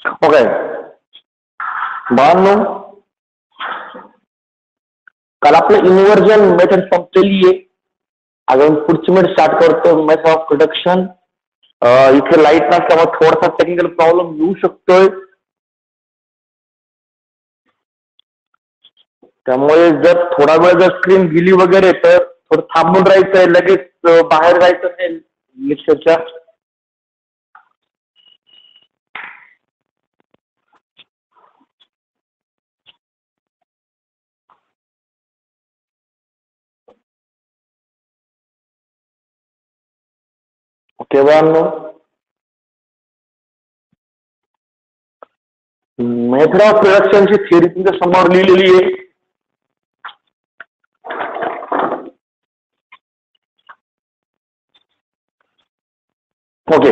Okay बाळांनो, काल आपलं इन्व्हर्जन मेथड संपलेली आहे. अजून पुढची मेथड स्टार्ट करतो, मेथड ऑफ प्रोडक्शन. इथे लाईट नसल्यामुळे थोडासा टेक्निकल प्रॉब्लेम येऊ शकतोय, त्यामुळे जर थोडा वेळ जर स्क्रीन गेली वगैरे तर थोडं थांबून राहायचंय, लगेच बाहेर जायचं नाही लेक्चरच्या. ओके बाळांनो, मेथड ऑफ प्रोडक्शनची थिअरी तुमच्या समोर लिहिलेली आहे. ओके,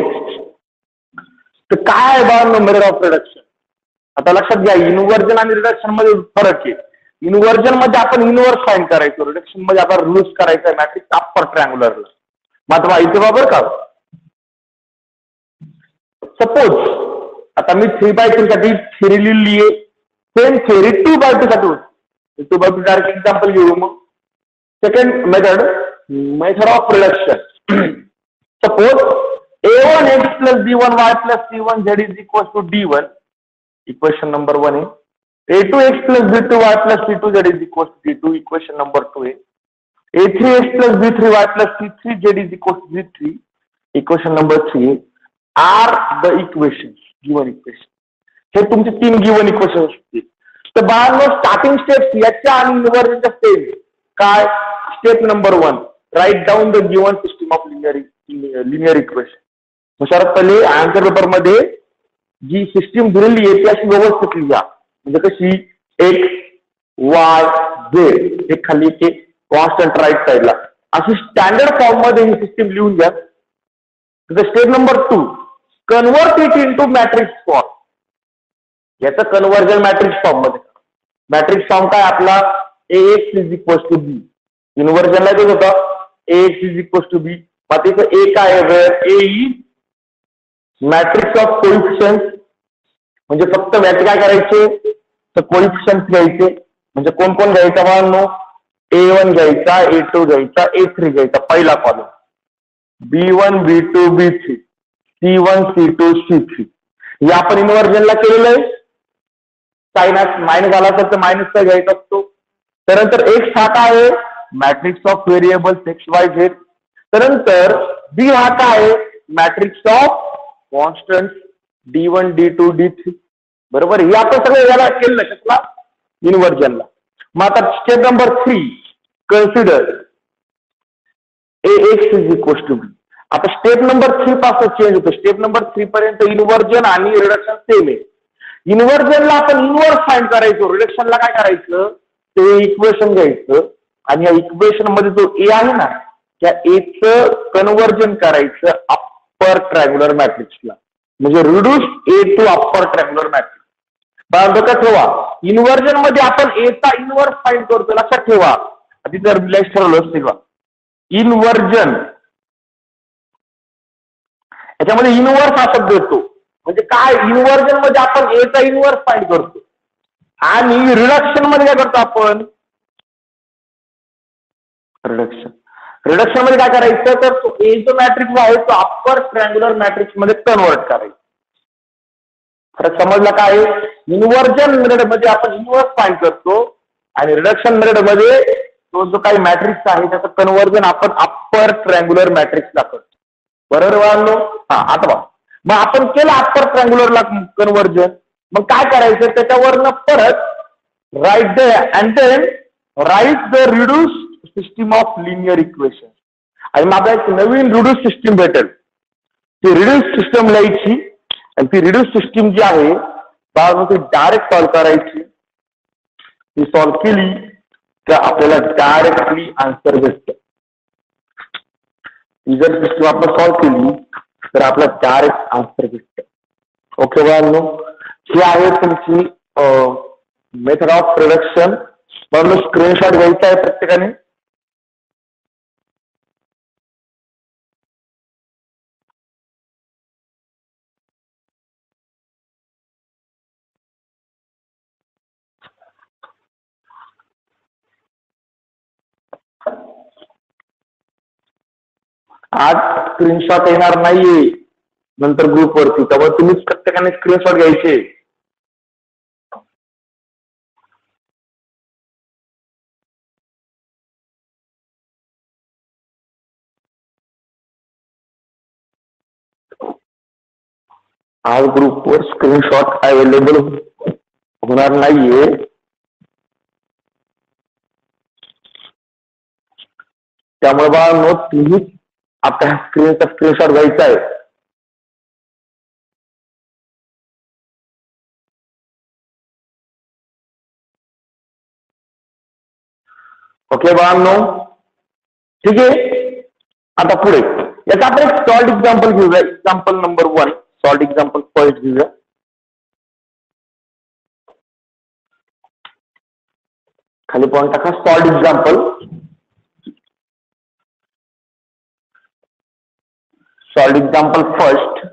तर काय आहे बाळांनो मेथड ऑफ प्रोडक्शन? आता लक्षात घ्या, इन्व्हर्जन आणि रिडक्शन मध्ये फरक आहे. इन्व्हर्जन मध्ये आपण इन्व्हर्स फाइंड करायचो, रिडक्शन मध्ये आपण रिड्यूस करायचा मॅट्रिक्स अप्पर ट्रँग्युलरला. मात्र इथे बाबर का, सपोज आता मी 3/2 साठी थेरी लिहिली आहे, सेम थेरी 2/2 साठी होती. 2/2 डायरेक्ट एक्झाम्पल घेऊ. मग second method, method of reduction. Suppose a1x plus b1y plus c1 z is equal to d1, equation number 1 आहे. a2x plus b2y plus c2 z is equal to d2, equation number 2 आहे. a3x plus b3y plus c3 z is equal to d3, equation number 3 आहे. Are the equation, given equation. हे तुमचे 3 given equation असतील. तर बाळांनो, starting steps याच्या आणि इन्व्हर्जनच्या सेम. काय? Step number 1, right down the given system of linear equation. सर्वात पहिले आन्सर पेपर मध्ये जी सिस्टीम दिलेली आहे ती अशी व्यवस्थित लिहा. म्हणजे कशी, एक्स वाय झेड एक खाली एक कॉन्स्टंट राईट साईडला, अशी स्टँडर्ड फॉर्म मध्ये ही सिस्टीम लिहून घ्या. Step number 2, convert it into matrix form. याचं कन्व्हर्जन मॅट्रिक्स फॉर्म मध्ये. मॅट्रिक्स फॉर्म काय आपला, ax is equal to B. इन्व्हर्जनला देत होता ax is equal to B. मग तिथं ए काय आहे, where A is matrix of coefficient. म्हणजे फक्त व्याचे काय करायचे, तर कोइफिशियंट घ्यायचे. म्हणजे कोण कोण घ्यायचा म्हणून, a1 घ्यायचा, a2 घ्यायचा, a3 घ्यायचा, पहिला column. b1 b2 b3, c1 c2 c3. हे आपण इन्व्हर्जनला केलेलं आहे. साइन मायनस आला तर मायनसचा घ्यायचा असतो. त्यानंतर एक्स हा काय आहे, matrix of variables x Y Z. त्यानंतर बी हा काय आहे, matrix of constant d1 d2 d3. बरोबर, हे आपण सगळं याला केलं कसला, इन्व्हर्जनला. मग आता step number 3, consider ax is equal to B. आता स्टेप नंबर 3 पासून चेंज होतो. स्टेप नंबर 3 पर्यंत इन्व्हर्जन आणि रिडक्शन सेम आहे. इन्व्हर्जनला आपण इन्व्हर्स फाइंड करायचो, रिडक्शनला काय करायचं, ते इक्वेशन घ्यायचं आणि या इक्वेशन मध्ये जो ए आहे ना, त्या एचं कन्व्हर्जन करायचं अप्पर ट्रँग्युलर मॅट्रिक्सला. म्हणजे reduce A to upper triangular matrix. लक्षात ठेवा, इन्व्हर्जन मध्ये आपण एचा इन्व्हर्स फाइंड करतो. लक्षात ठेवा, तिथं रिलॅक्स ठरवलं असतील बा. इन्व्हर्जन याच्यामध्ये इन्व्हर्स हा शब्द येतो. म्हणजे काय, इन्व्हर्जन मध्ये आपण एचा इन्व्हर्स फाइंड करतो आणि रिडक्शन मध्ये काय करतो आपण, रिडक्शन मध्ये काय करायचं, तर तो ए जो मॅट्रिक्स आहे तो अप्पर ट्रँग्युलर मॅट्रिक्स मध्ये कन्वर्ट करायचं. फरक समजला काय? इन्व्हर्जन मेथड मध्ये आपण इन्व्हर्स फाइंड करतो आणि रिडक्शन मेथड मध्ये तो जो काही मॅट्रिक्स आहे त्याचं कन्व्हर्जन आपण अप्पर ट्रँग्युलर मॅट्रिक्सला करतो. बरोबर वाढलो. हा, आता बघा, मग आपण केलं अप्पर ट्रँग्युलरला कन्व्हर्जन. मग काय करायचं, त्याच्यावरनं परत write the and then write the reduce system of linear equation. आणि मग आपल्याला एक नवीन रिड्यूस सिस्टीम भेटेल. ती रिड्यूस सिस्टम लिहायची आणि ती रिड्यूस सिस्टीम जी आहे ती डायरेक्ट सॉल्व्ह करायची. ती सॉल्व्ह केली तर आपल्याला डायरेक्टली आन्सर भेटतं. जर सिस्टीम आपण सॉल्व्ह केली तर आपल्याला डायरेक्ट आन्सर भेटतं. ओके बाळांनो, ही आहे तुमची मेथड ऑफ प्रोडक्शन. म्हणून स्क्रीनशॉट घ्यायचा आहे प्रत्येकाने. आज स्क्रीनशॉट येणार नाहीये नंतर ग्रुपवरती, त्यामुळे तुम्हीच प्रत्येकाने स्क्रीनशॉट घ्यायचे. आज ग्रुपवर स्क्रीनशॉट अवेलेबल होणार नाहीये. त्यामुळे बाळांनो तुम्हीच आपल्या स्क्रीनचा स्क्रीनशॉट घ्यायचा आहे. ओके बाळांनो, ठीक आहे. आता पुढे याचा आपण एक सॉल्ड एक्झाम्पल घेऊया. Example number 1, solved example first घेऊया. खाली पॉइंट टाका, solved example. Solved example first.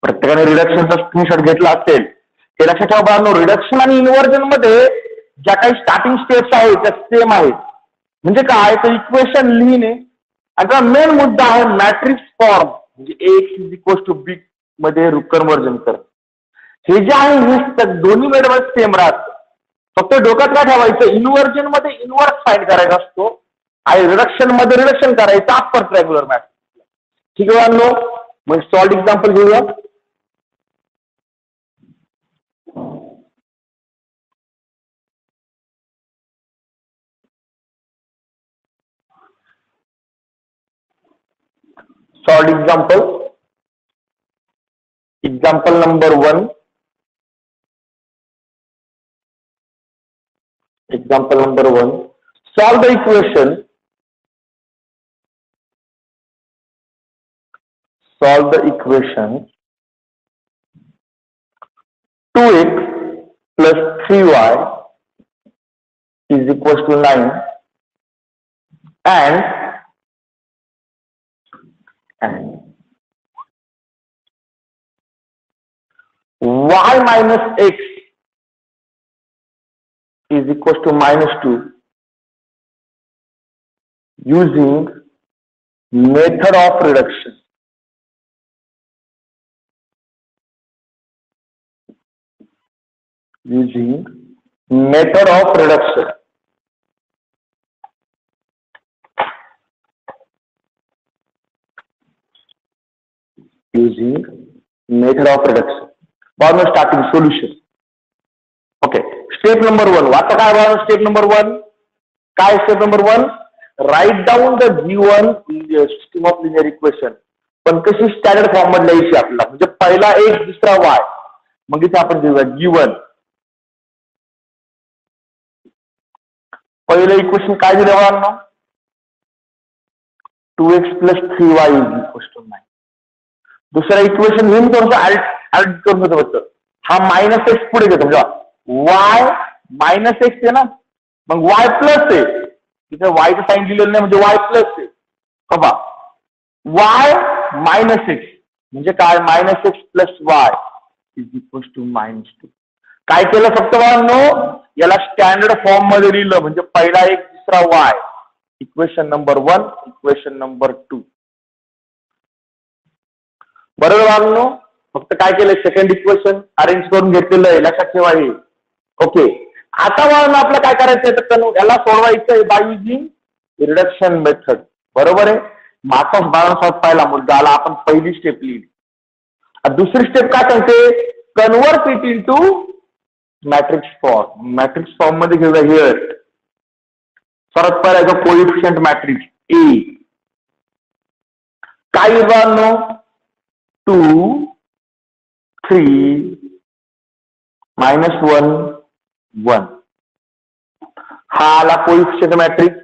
प्रत्येकाने रिडक्शनचा स्क्रीनशॉट घेतला असेल. हे लक्षात ठेवा बाळांनो, रिडक्शन आणि इन्व्हर्जन मध्ये ज्या काही स्टार्टिंग स्टेप्स आहेत त्या सेम आहेत. म्हणजे काय, तर इक्वेशन लिहिणे. आता मेन मुद्दा आहे मॅट्रिक्स फॉर्म, म्हणजे एक्स इज इक्वल टू बी मध्ये कन्वर्जन कर. हे जे आहे हे दोन्ही मेथड सेम राहत. फक्त डोक्यात काय ठेवायचं, इन्व्हर्जन मध्ये इन्व्हर्स फाइंड करायचा असतो आणि रिडक्शन मध्ये रिडक्शन करायचं अप्पर ट्रायंग्युलर मॅट्रिक्स. ठीक आहे बाळांनो, मग सॉल्ड एक्झाम्पल घेऊया. Solved example. Example number 1. Example number 1. Solve the equation. Solve the equation 2x plus 3y is equals to 9 and y minus x is equals to minus 2 using method of reduction. Using method of reduction. Using method of reduction. बाळांनो starting solution. Okay, step number 1. आता काय बाळांनो step number 1 काय? Step number 1, right down the given system of linear equation. पण कशी standard form मध्ये लिहायची आपल्याला, म्हणजे पहिला एक दुसरा वाय. मग इथे आपण घेऊया गिवन. पहिलं इक्वेशन काय दिलं बाळांनो, 2x plus 3y is equals to 9. दुसरं इक्वेशन घेऊन थोडंसं ऍड करून घेतो फक्त. हा मायनस एक्स पुढे घेतो, म्हणजे वाय मायनस एक्स आहे ना, मग वाय प्लस आहे. तिथे वायचं साईन दिलेलं नाही, म्हणजे वाय प्लस आहे. बघा, वाय मायनस एक्स म्हणजे काय, minus x plus y is equal to -2. काय केलं फक्त बाळांनो, याला स्टँडर्ड फॉर्म मध्ये लिहिलं, म्हणजे पहिला एक दुसरा Y. Equation number 1, equation number 2. बरोबर बाळांनो, फक्त काय केलं, सेकंड इक्वेशन अरेंज करून घेतलेलं आहे, लक्षात ठेवा हे. ओके, आता बाळांनो आपल्याला काय करायचं, तर याला सोडवायचं आहे बाय युजिंग रिडक्शन मेथड. बरोबर आहे. मागचा बाळांनो पहिला मुद्दा आला, आपण पहिली स्टेप लिहिली. दुसरी स्टेप काय सांगते, convert it into matrix form. Matrix form मध्ये घेऊया हिअर. सर्वात पहिला जो कोएफिशिएंट मॅट्रिक्स ए काय बाळांनो, 2 3 -1 1. हा आला कोएफिशिएंट मॅट्रिक्स.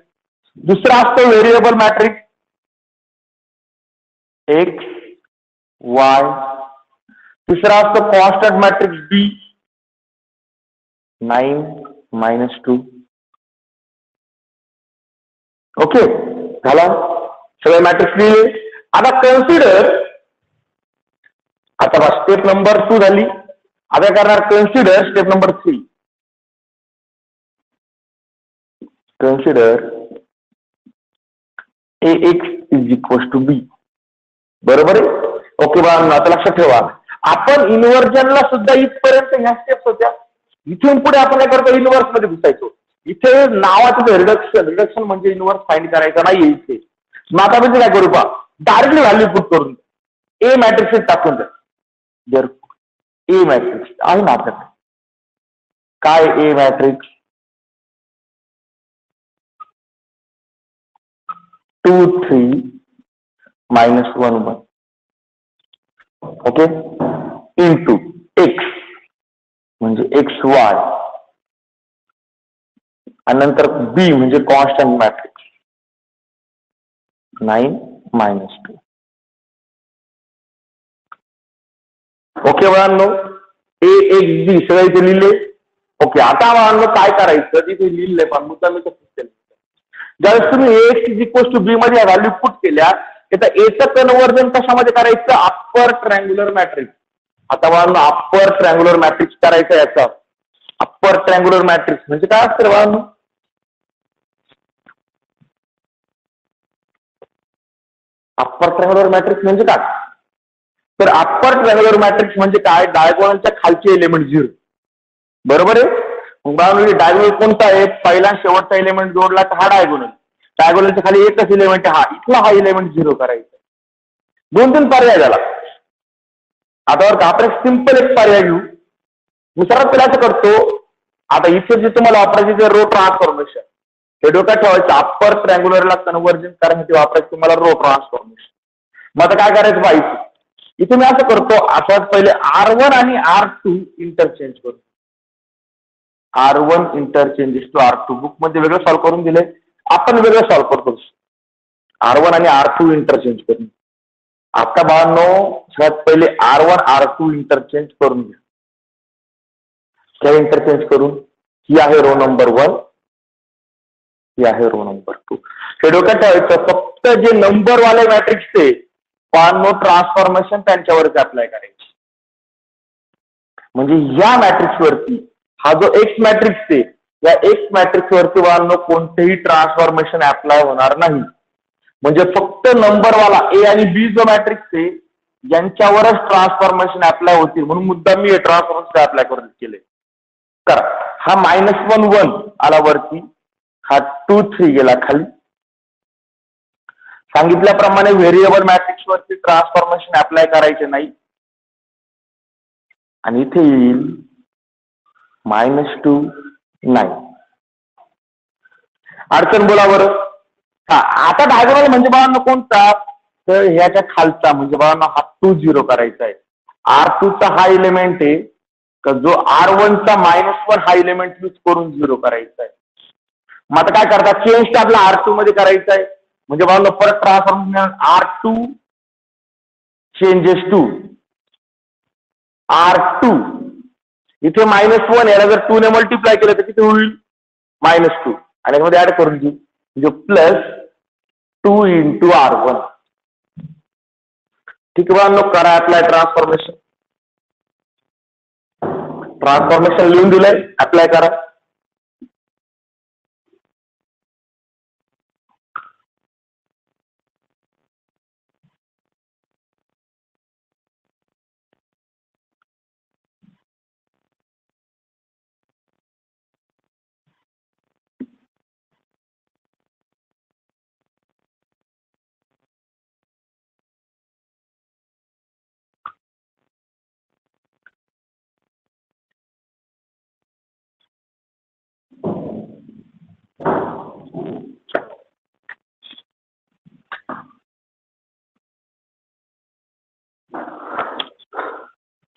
दुसरा असतो व्हेरिएबल मॅट्रिक्स एक्स वाय. तिसरा असतो कॉन्स्टंट मॅट्रिक्स बी 9 -2. ओके, झाला सगळे मॅट्रिक्स लिहिले. आता कन्सिडर, आता स्टेप नंबर 2 झाली. आता करणार consider step number 3. Consider AX is equal to B. बरोबर आहे. ओके बा, आता लक्षात ठेवा, आपण इन्व्हर्जनला सुद्धा इथपर्यंत ह्या स्टेप्स होत्या. इथून पुढे आपण काय करतो, इन्व्हर्स मध्ये घुसायचो. इथे नावाचं रिडक्शन म्हणजे इन्व्हर्स फाइंड करायचं नाही इथे. मग आता म्हणजे काय करू पा, डायरेक्टली व्हॅल्यू पुट करून ए मॅट्रिक्स टाकून द्या. जर ए मॅट्रिक्स आहे ना आपल्याकडे, काय A matrix 2 3 -1 1. Okay, into x म्हणजे XY, आणि नंतर बी म्हणजे कॉन्स्टंट मॅट्रिक्स 9 -2. ओके बाळांनो, AXB सगळं इथे लिहिले. ओके, आता बाळांनो काय करायचं, तिथे लिहिलंय पण मुद्दा मी कसं केलं. ज्यावेळेस तुम्ही AX is equal to B मध्ये व्हॅल्यू पुट केल्या, तर एचं कन्व्हर्जन कशामध्ये करायचं, अप्पर ट्रँग्युलर मॅट्रिक्स. आता बाळांनो अप्पर ट्रँग्युलर मॅट्रिक्स करायचं. याचा अप्पर ट्रँग्युलर मॅट्रिक्स म्हणजे काय असतं बाळांनो, अप्पर ट्रँग्युलर मॅट्रिक्स म्हणजे काय, तर अप्पर ट्रँग्युलर मॅट्रिक्स म्हणजे काय, डायगोनलच्या खालचे एलिमेंट 0. बरोबर आहे. मग डायगोनल कोणता आहे, पहिला शेवटचा एलिमेंट जोडला तर हा डायगोनल. डायगोनलच्या खाली एकच एलिमेंट हा, इथला हा एलिमेंट 0 करायचा. 2-3 पर्याय झाला. आता आपण सिंपल एक पर्याय घेऊ. मी सर्वात पहिला असं करतो, आता इथे जे तुम्हाला वापरायचे रो ट्रान्सफॉर्मेशन, हे डोक्यात ठेवायचं. अप्पर ट्रँग्युलरला कन्व्हर्जन करण्यासाठी वापरायचं तुम्हाला रो ट्रान्सफॉर्मेशन. मग आता काय करायचं पाहिजे, इथे मी असं करतो, आता पहिले R1 आणि R2 इंटरचेंज करतो. R1 interchanges to R2. Book मध्ये वेगळं सॉल्व्ह करून दिले, आपण वेगळं सॉल्व्ह करतो. R1 आणि R2 इंटरचेंज करून. आता बाळांनो सगळ्यात पहिले R1 R2 इंटरचेंज करून घ्या. काय इंटरचेंज करून, ही आहे रो नंबर 1, ही आहे रो नंबर 2. हे डोक्यात ठेवायचं, फक्त जे नंबर वाले मॅट्रिक्स ते बाळांनो ट्रान्सफॉर्मेशन त्यांच्यावरती अप्लाय करायची. म्हणजे या मॅट्रिक्स वरती हा जो एक्स मॅट्रिक्स आहे, या एक्स मॅट्रिक्स वरती बाळांनो कोणतेही ट्रान्सफॉर्मेशन अप्लाय होणार नाही. म्हणजे फक्त नंबरवाला ए आणि बी जो मॅट्रिक्स आहे यांच्यावरच ट्रान्सफॉर्मेशन अप्लाय होतील. म्हणून मुद्दा मी हे ट्रान्सफॉर्मेशन अप्लाय करून केले. तर हा -1 1 आला वरती, हा 2 3 गेला खाली. सांगितल्याप्रमाणे व्हेरिएबल मॅट्रिक्स वरती ट्रान्सफॉर्मेशन अप्लाय करायचे नाही. आणि इथे येईल -2 9. अडचण बोला बरं. हा, आता डायगोनल म्हणजे बाळांनो कोणता, तर ह्याच्या खालचा म्हणजे बाळांनो हा 2 0 करायचा आहे. R2 चा हा एलिमेंट आहे, तर जो R1 चा -1 हा एलिमेंट यूज करून 0 करायचा आहे. मग आता काय करता, चेंज आपला R2 मध्ये करायचा आहे. म्हणजे बाळांनो परत transformation R2 changes to R2. इथे -1 याला जर 2 ने मल्टिप्लाय केलं तर किती होईल, -2. आणि यामध्ये ऍड करून घेऊ म्हणजे +2 × R1. ठीक आहे बाळांनो, करा अप्लाय ट्रान्सफॉर्मेशन. ट्रान्सफॉर्मेशन लिहून दिलंय, अप्लाय करा.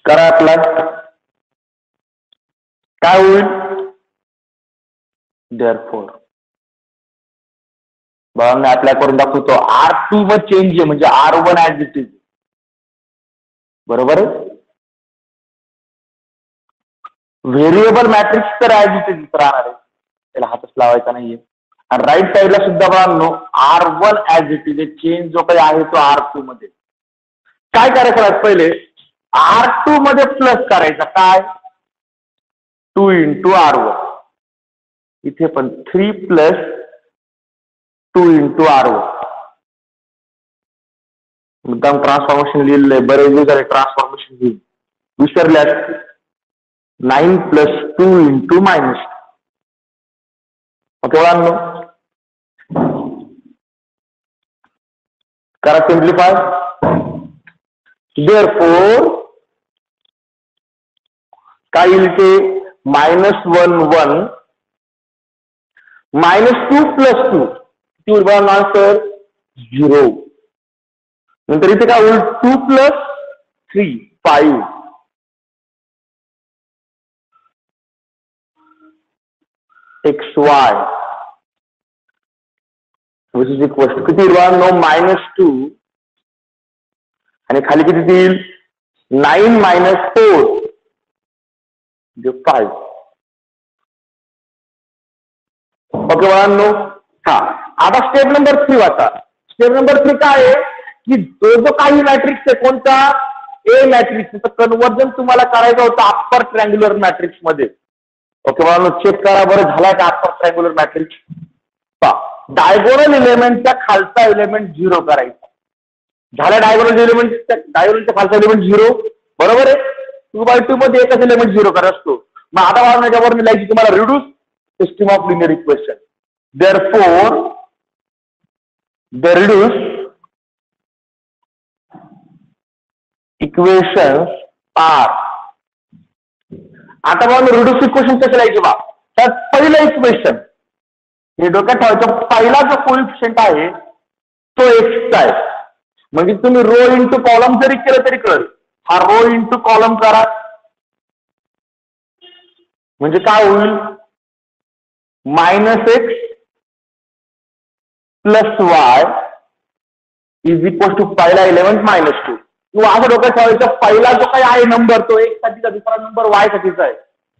करा अप्लाय. काय होईल, देअरफॉर बाळांनो अप्लाय करून दाखवतो. R2 वर चेंज आहे म्हणजे R1 ऍज इट इज. बरोबर आहे. व्हेरिएबल मॅट्रिक्स तर ऍज इट इज राहणार आहे, त्याला हातच लावायचा नाहीये. आणि राईट साईडला सुद्धा बाळांनो R1 as it is change जो काही आहे तो R2 मध्ये. काय करायचं पहिले R2 मध्ये प्लस करायचा काय 2 × R1. इथे पण 3 + 2 × R1. मुद्दाम ट्रान्सफॉर्मेशन लिहिलंय, बरेच दिवस झाले ट्रान्सफॉर्मेशन लिहिलं विसरल्यात. 9 + 2 × -2. ओके बाळांनो, करा सिम्प्लिफाय. देअरफॉर काय येईल ते -1 1 -2 + 2 किती होईल बाळांनो आन्सर 0. नंतर इथे काय होईल 2 + 3 5 xy which is equal to किती बाळांनो -2 आणि खाली किती येईल 9 - 4 जे 5. ओके बाळांनो, हा आता स्टेप नंबर 3 वाचा. स्टेप नंबर 3 काय आहे की जो काही मॅट्रिक्स आहे कोणता ए मॅट्रिक्स त्याचं कन्वर्जन तुम्हाला करायचं होतं अप्पर ट्रँग्युलर मॅट्रिक्स मध्ये. ओके बाळांनो, चेक करा बरं झालाय का अप्पर ट्रँग्युलर मॅट्रिक्स. डायगोनल एलिमेंटचा खालचा एलिमेंट 0 करायचा. झाला डायगोनल डायगोनलचा खालचा एलिमेंट 0 बरोबर आहे. 2/2 मध्ये एकच एलिमेंट 0 करायचा असतो. मग आता बाळांनो याच्यावर लिहायची तुम्हाला reduce system of linear equation. Therefore the reduce equations are. आता बाळांनो रिड्यूस इक्वेशन कसं लिहायचे बा, तर पहिलं इक्वेशन हे डोक्यात ठेवायचं. पहिला जो कोइफिशियंट आहे तो x चा आहे. म्हणजे तुम्ही रो इंटू कॉलम जरी केलं तरी कळेल. हा रो इंटू कॉलम करा म्हणजे काय होईल -x + y is equal to पहिला एलिमेंट -2. किंवा असं डोक्यात ठेवायचं पहिला जो काही आहे नंबर तो x साठीचा, दुसरा नंबर y साठीचा आहे.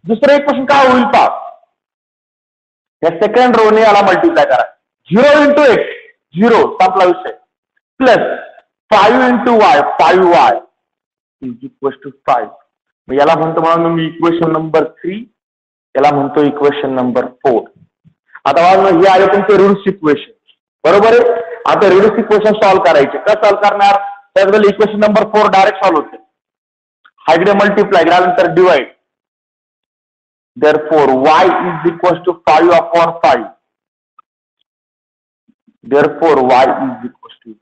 दुसरं इक्वेशन काय होईल पहा, या सेकंड रोने याला मल्टिप्लाय करा. 0 × x 0 संपला विषय plus 5 × y 5y is equal to 5. याला म्हणतो म्हणून मी इक्वेशन नंबर 3, याला म्हणतो इक्वेशन नंबर 4. आता हे आले तुमचे रिड्यूस इक्वेशन बरोबर आहे. आता रिड्यूस इक्वेशन सॉल्व्ह करायचे. कसं सॉल्व्ह करणार, त्याबद्दल इक्वेशन नंबर 4 डायरेक्ट सॉल्व्ह होते. हायकडे मल्टिप्लाय त्यानंतर divide. Therefore y is equal to 5/5. Therefore y is equal to 1.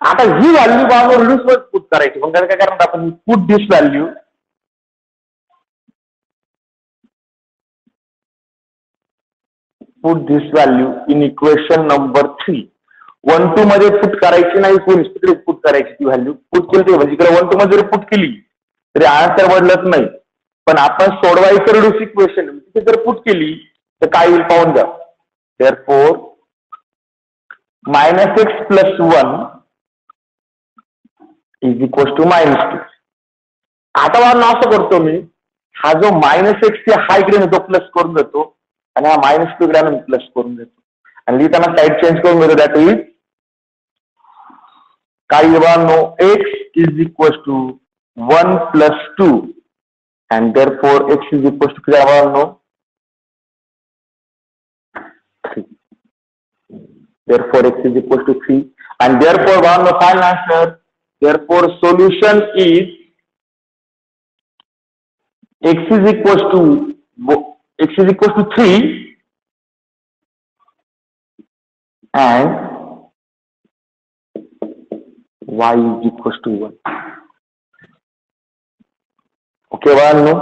आता ही व्हॅल्यू बाजू रिड्यूस वर पुट करायची. मग काय करणार आपण, put this value in equation number 3. 1 2 मध्ये पुट करायची नाही, कोणी तिकडे पुट करायची. ती व्हॅल्यू पुट केली म्हणजे इकडे 1 2 मध्ये जरी पुट केली तरी आन्सर बदलत नाही. पण आपण सोडवायचं रिड्यूस इक्वेशन तिथे जर पुट केली तर काय येईल पाहून द्या. Therefore -x + 1 is equal to -2. आता मला असं करतो मी, हा जो -x हा इकडे नेतो प्लस करून देतो आणि हा -2 इकडे प्लस करून देतो आणि लिहिताना साईड चेंज करून देतो. दॅट इज काय no x is equal to 1 + 2 and therefore x is equal to क्या no 3. Therefore x is equal to 3 and therefore one the final answer. Therefore solution is x is equal to 3 and y is equal to 1. Okay, बाळांनो,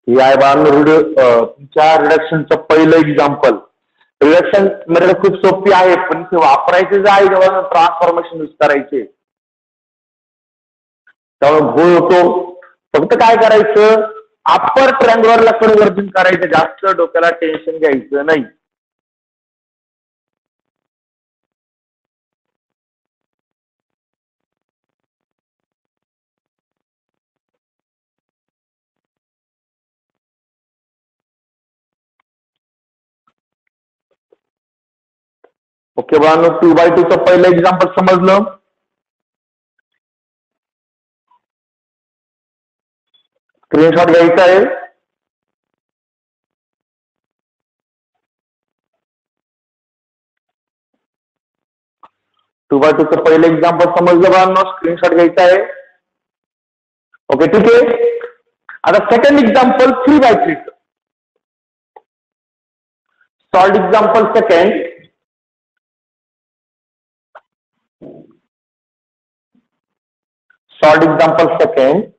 हे आहे बाळांनो तुमच्या रिडक्शनचं पहिलं example. Reduction मध्ये खूप सोपी आहे पण ते वापरायचे जे आहे जेव्हा ट्रान्सफॉर्मेशन यूज करायचे त्यामुळे घोळ होतो. फक्त काय करायचं, अप्पर ट्रँग्युलरला कन्व्हर्जन करायचं, जास्त डोक्याला टेन्शन घ्यायचं नाही. ओके बाळांनो, 2x2 चं पहिलं एक्झाम्पल समजलं. स्क्रीनशॉट घ्यायचा आहे. टू बाय टूचं पहिलं एक्झाम्पल समजलं बाळांनो, स्क्रीनशॉट घ्यायचा आहे. ओके ठीक आहे. आता second example 3x3. Solve example second. Solved example second.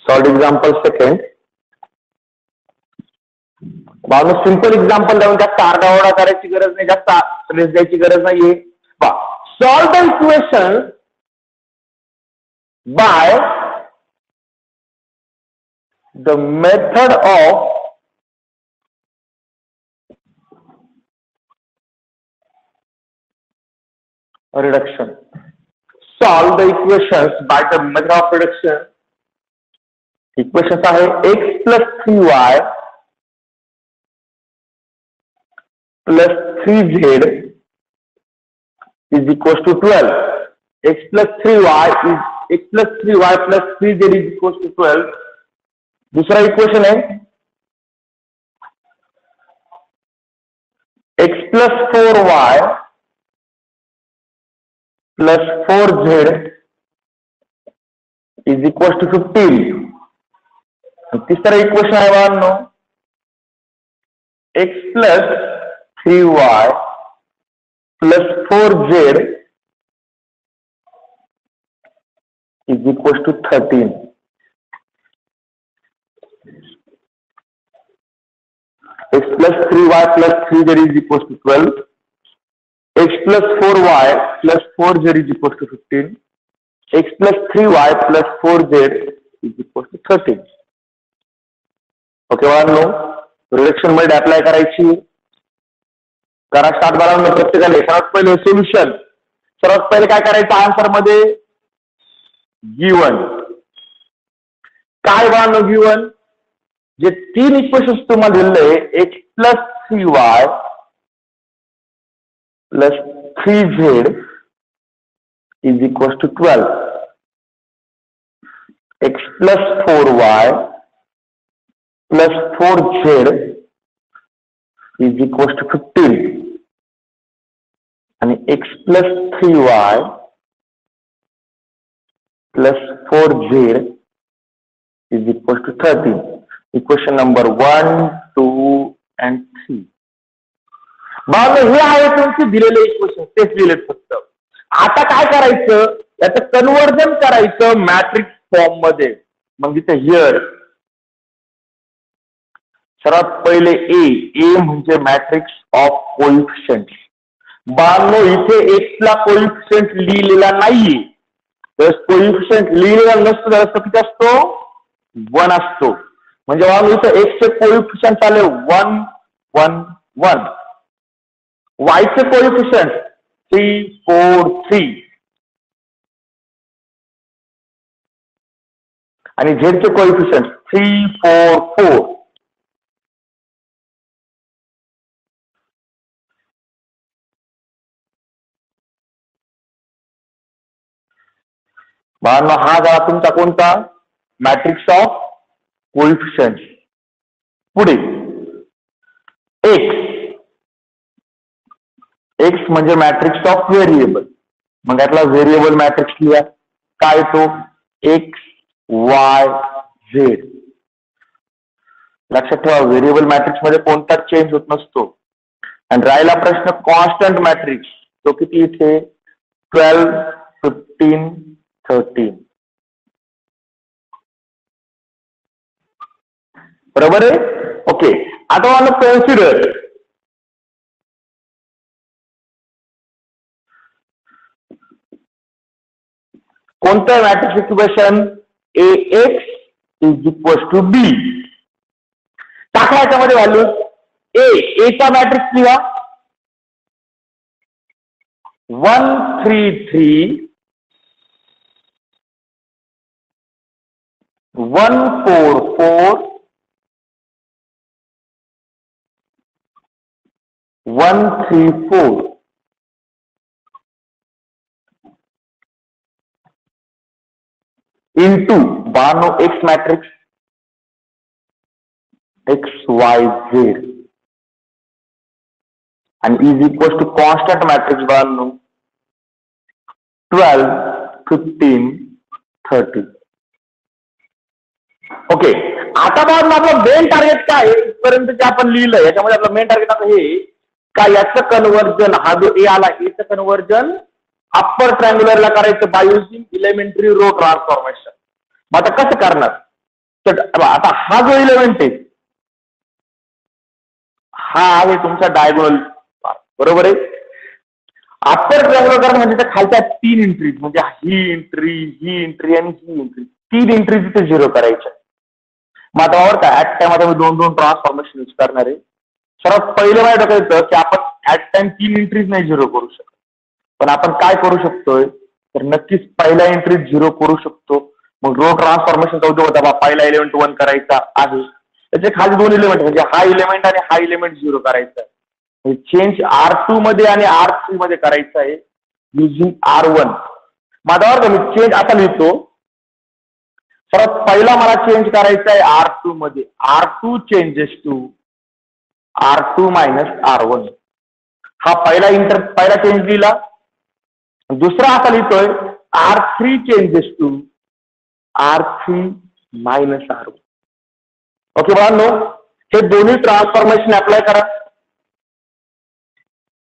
Solved example second. बाळांनो सिंपल एक्झाम्पल लावून जास्त आरडाओरडा करायची गरज नाही, जास्त स्ट्रेस द्यायची गरज नाहीये. Solve the equation by the method of reduction. Solve the equations by the method of reduction. Equations आहे x + 3y + 3z is equals to 12. x + 3y + 3z is equals to 12. दूसरा इक्वेशन है x + 4y + 4z is equals to 15. तीसरा equation है बाळांनो x + 3y + 4z is equals to 13. x + 3y + 3z is equals to 12. x + 4y + 4z is equals to 15. x + 3y + 4z is equals to 13. Okay बाळांनो, reduction मध्ये apply करायची. करा start बाळांनो. प्रत्येकाला सर्वात पहिले सोल्युशन. सर्वात पहिले काय करायचं आन्सर मध्ये गिवन. काय बाळांनो गिवन? जे तीन इक्वेशन्स तुम्हाला दिले x + 3y + 3z is equals to 12. x + 4y + 4z is equals to 15. आणि x + 3y + 4z is equals to 13. Equation number 1, 2 and 3. बाळांनो हे आहे तुमचे दिलेले इक्वेशन, तेच दिलेत फक्त. आता काय करायचं, याचं कन्व्हर्जन करायचं मॅट्रिक्स फॉर्म मध्ये. मग इथे हिअर सर्वात पहिले ए म्हणजे मॅट्रिक्स ऑफ कोइफिशियंट. बाळांनो इथे x ला कोइफिशियंट लिहिलेला नाहीये, तर कोइफिशियंट लिहिलेला नसतो, तर किती असतो? 1 असतो. म्हणजे बाळांनो इथे x चे कोइफिशियंट आले 1, 1, 1. y चे कोइफिशियंट 3, 4, 3 आणि z चे कोइफिशियंट 3, 4, 4. बाळांनो हा झाला तुमचा कोणता? Matrix of coefficient. पुढे एक्स म्हणजे मॅट्रिक्स ऑफ व्हेरिएबल. मग यातला व्हेरिएबल मॅट्रिक्स लिहा. काय तो? x, y, z. लक्षात ठेवा, व्हेरिएबल मॅट्रिक्स मध्ये कोणताच चेंज होत नसतो. आणि राहिला प्रश्न कॉन्स्टंट मॅट्रिक्स, तो किती इथे 12, 15, 13. बरोबर आहे. ओके, आता मला कन्सिडर कोणतं मॅट्रिक्स इक्वेशन AX = B. टाका याच्यामध्ये व्हॅल्यू. ए चा मॅट्रिक्स लिहा 1 3 3 1 4 4 1 3 4 इंटू 92 X मॅट्रिक्स XYZ आणि is equal to constant matrix 92 12 15 30. Okay, आता बाजूला आपलं मेन टार्गेट काय आहे इथपर्यंत जे आपण लिहिलं, याच्यामध्ये आपलं मेन टार्गेट आता हे का याचं कन्व्हर्जन, हा जो ए आला याचं कन्व्हर्जन अप्पर ट्रायंग्युलरला करायचं by using elementary row transformation. मग आता कसं करणार, तर आता हा जो इलेमेंट आहे हा आहे तुमचा डायगोनल, बरोबर आहे. अप्पर ट्रायंग्युलर करणं म्हणजे त्या खालच्या 3 एंट्रीज, म्हणजे ही एंट्री आणि ही एंट्री, 3 एंट्रीज इथे 0 करायच्या. मग आता वावर काय ऍट टाइम आता मी 2 ट्रान्सफॉर्मेशन यूज करणार आहे. सर्वात पहिलं माझ्या डोक्यात येतं की आपण ऍट टाइम 3 एंट्रीज नाही 0 करू शकत, पण आपण काय करू शकतोय, तर नक्कीच पहिला एंट्री 0 करू शकतो. मग रो ट्रान्सफॉर्मेशनचा उद्योग होता, पहिला एलिमेंट 1 करायचा आहे, त्याचे खाली 2 एलिमेंट म्हणजे हा एलिमेंट आणि हा एलिमेंट 0 करायचा आहे. चेंज R2 मध्ये आणि R3 मध्ये करायचं आहे युजिंग R1. माझ्यावर मी चेंज आता लिहितो. सर्वात पहिला मला चेंज करायचा आहे R2 मध्ये, R2 changes to R2 minus R1. हा पहिला चेंज लिहिला. दुसरा असा लिहितोय R3 changes to R3 minus R1. Okay बाळांनो, हे दोन्ही ट्रान्सफॉर्मेशन अप्लाय करा.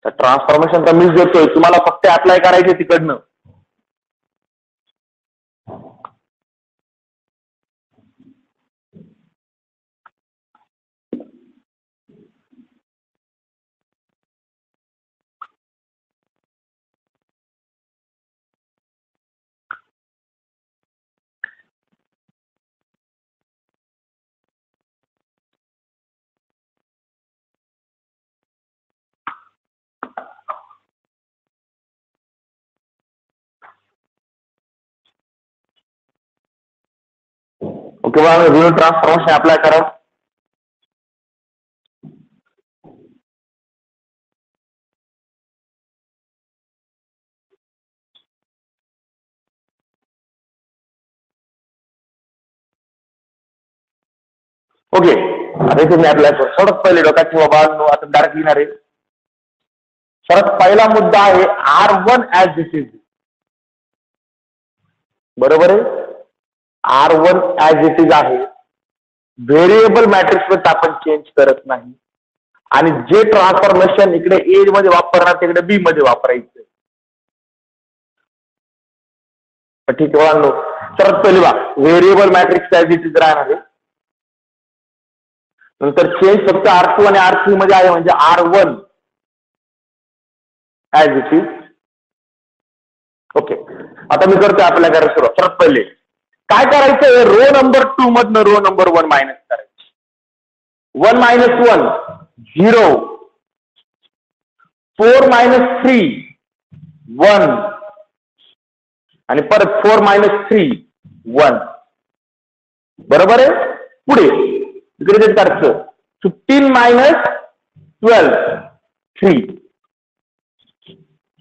ट्रान्सफॉर्मेशन तर मीच देतोय, तुम्हाला फक्त अप्लाय करायचे तिकडनं. ओके बघा, रियल ट्रान्सफॉर्मेशन अप्लाय करा. ओके, आता इथे मी अप्लाय करू. सर्वात पहिले डोक्यात बाबा आता डायरेक्ट लिहिणार आहे. सर्वात पहिला मुद्दा आहे R1 ऍज इट इज, बरोबर आहे. R1 ऍज इट इज आहे. व्हेरिएबल मॅट्रिक्स मध्ये आपण चेंज करत नाही, आणि जे ट्रान्सफॉर्मेशन इकडे ए मध्ये वापरणार तिकडे बी मध्ये वापरायचं. ठीक आहे बाळांनो, सर्वात पहिले बा variable matrix as it is राहणार आहे. नंतर चेंज फक्त R2 आणि R3 मध्ये आहे, म्हणजे R1 as it is. Okay, आता मी करतोय अप्लाय करायला सुरुवात. सर्वात पहिले काय करायचं, रो नंबर 2 मधनं रो नंबर 1 मायनस करायचं. 1 मायनस 1 0, 4 मायनस 3 1, आणि परत 4 मायनस 3 1. बरोबर आहे. पुढे इकडे करायचं 15 मायनस 12 3.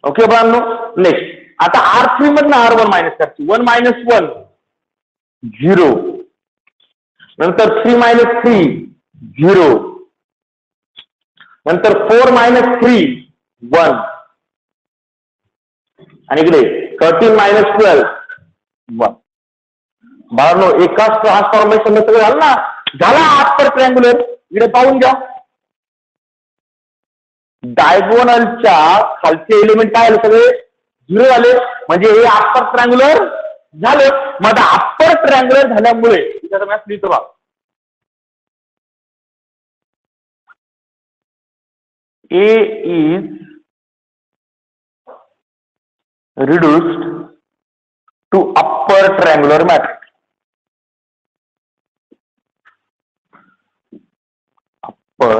ओके बाळांनो, नेक्स्ट आता R3 मधनं R1 मायनस करायची. 1 मायनस 1 0, नंतर 3 मायनस 3 0, नंतर 4 मायनस 3 1, आणि इकडे 13 मायनस 12 1. बाळांनो, एकाच ट्रान्सफॉर्मेशन सगळं झालं ना. झाला अप्पर ट्रायंग्युलर. इकडे पाहून घ्या, डायगोनलच्या खालचे एलिमेंट काय आले, सगळे 0 आले, म्हणजे हे अप्पर ट्रायंग्युलर झालं. मग अप्पर ट्रायंग्युलर झाल्यामुळे इथे मॅथ लिहितो बा, A is reduced to upper triangular matrix. Upper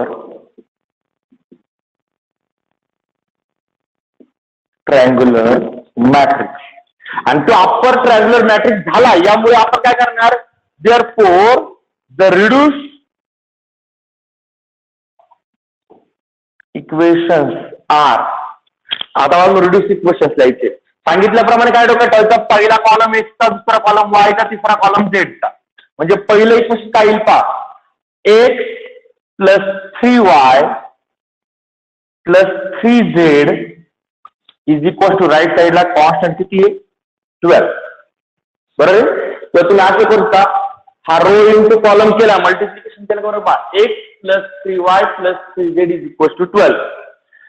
triangular matrix. आणि तो अप्पर ट्रायंग्युलर मॅट्रिक्स झाला, यामुळे आपण काय करणार, therefore the reduced equations are. आता रिड्यूस इक्वेशन्स लिहायचे. सांगितल्याप्रमाणे काय डोक्यात ठेवायचं, पहिला कॉलम एक्सचा, दुसरा कॉलम वायचा, तिसरा कॉलम झेडचा. म्हणजे पहिलं इक्वेशन काय येईल पहा, x plus 3y plus 3z is equal to right साईडला कॉन्स्टंट किती आहे 12. बरोबर. तर तुम्ही असं करता, हा रो इंटू कॉलम केला, मल्टिप्लिकेशन केलं बरोबर, x plus 3y plus 3z is equal to 12.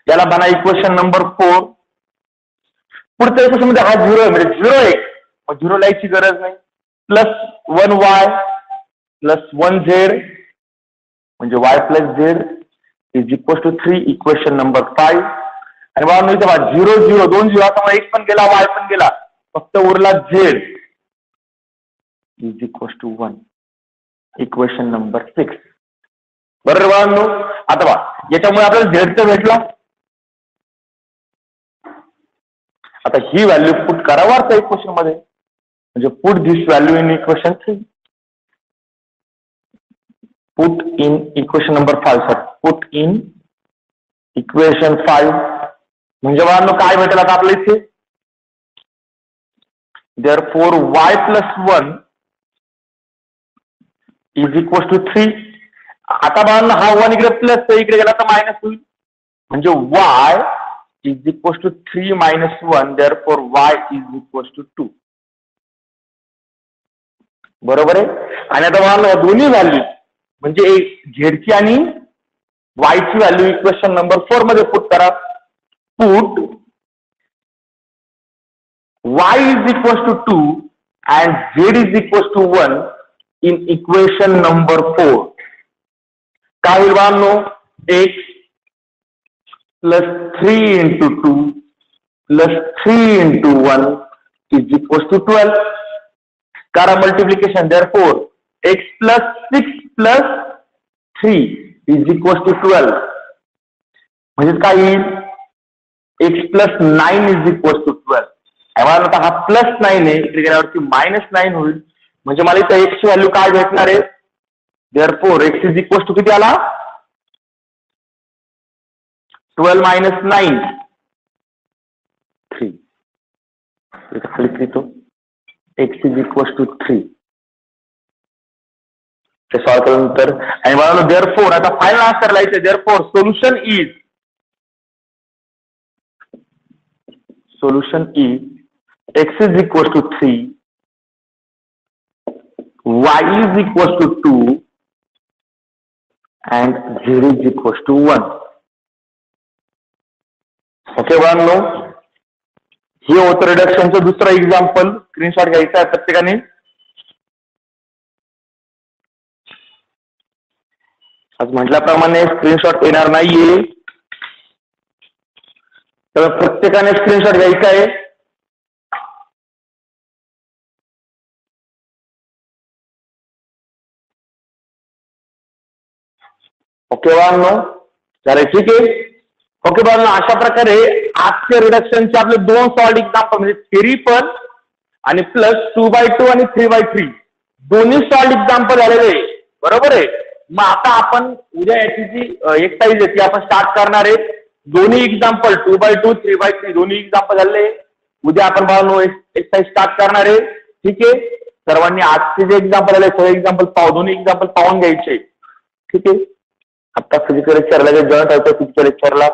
याला बना इक्वेशन नंबर 4. पुढच्या इक्वेशन मध्ये हा 0 आहे, म्हणजे 0 1, मग 0 लिहायची गरज नाही. प्लस 1y प्लस 1z म्हणजे y plus z is equal to 3, equation number 5. आणि बाबा इथे 0 0 2 0, आता x पण गेला y पण गेला, फक्त उरला z is equal to 1, equation number 6. बरोबर बाळांनो. आता बा याच्यामुळे आपल्याला झेडचं भेटला. आता ही व्हॅल्यू पुट करा वरच्या इक्वेशन मध्ये, म्हणजे put this value in equation 3. Put in equation number 5, sir put in equation 5. म्हणजे बाळांनो काय भेटेल आता आपल्या इथे, therefore y plus 1 is equal to 3. आता बाळांनो हा 1 इकडे प्लस, इकडे गेला तर मायनस होईल, म्हणजे y is equal to 3 minus 1, therefore y is equal to 2. बरोबर आहे. आणि आता बाळांनो दोन्ही व्हॅल्यू म्हणजे झेडची आणि वायची व्हॅल्यू इक्वेशन नंबर 4 मध्ये पुट करा. Put y is equal to 2 and z is equal to 1 in equation number 4. काय होईल बाळांनो, x plus 3 into 2 plus 3 into 1 is equal to 12. करा multiplication, therefore x plus 6 plus 3 is equal to 12. म्हणजे काय येईल, x plus 9 is equal to 12. आता हा plus 9 आहे, इकडे गेल्यावरती मायनस 9 होईल, म्हणजे मला इथं x ची व्हॅल्यू काय भेटणार आहे, therefore x is equal to किती आला, 12 minus 9 3. खाली लिहितो x is equal to 3. ते सॉल्व केल्यानंतर आणि मला therefore आता फायनल आन्सर लिहायचं, therefore solution is x is equal to 3, y is equal to 2 and z is equal to 1. Okay बाळांनो, हे होतं रिडक्शनचं दुसरं एक्झाम्पल. स्क्रीनशॉट घ्यायचा आहे प्रत्येकाने. आज म्हटल्याप्रमाणे स्क्रीनशॉट येणार नाहीये, तर प्रत्येकाने स्क्रीनशॉट घ्यायचा आहे. ओके बाळांनो, चालेल ठीक आहे. ओके बाळांनो, अशा प्रकारे आजचे रिडक्शनचे आपले 2 सॉल्ड एक्झाम्पल म्हणजे थेरी पण आणि प्लस 2/2 आणि 3/3 दोन्ही सॉल्ड एक्झाम्पल झालेले. बरोबर आहे. मग आता आपण उद्या याची जी एक्सरसाइज आहे ती आपण स्टार्ट करणार आहे. दोन्ही एक्झाम्पल 2/2 3/3 दोन्ही एक्झाम्पल झाले. उद्या आपण बाळांनो एक्सरसाइज स्टार्ट करणार आहे. ठीक आहे. सर्वांनी आजचे जे एक्झाम्पल आले सगळे एक्झाम्पल दोन्ही एक्झाम्पल पाहून घ्यायचे. ठीक आहे. आता फिजिकल लेक्चरला जे जॉईन होतं फिजिकल लेक्चरला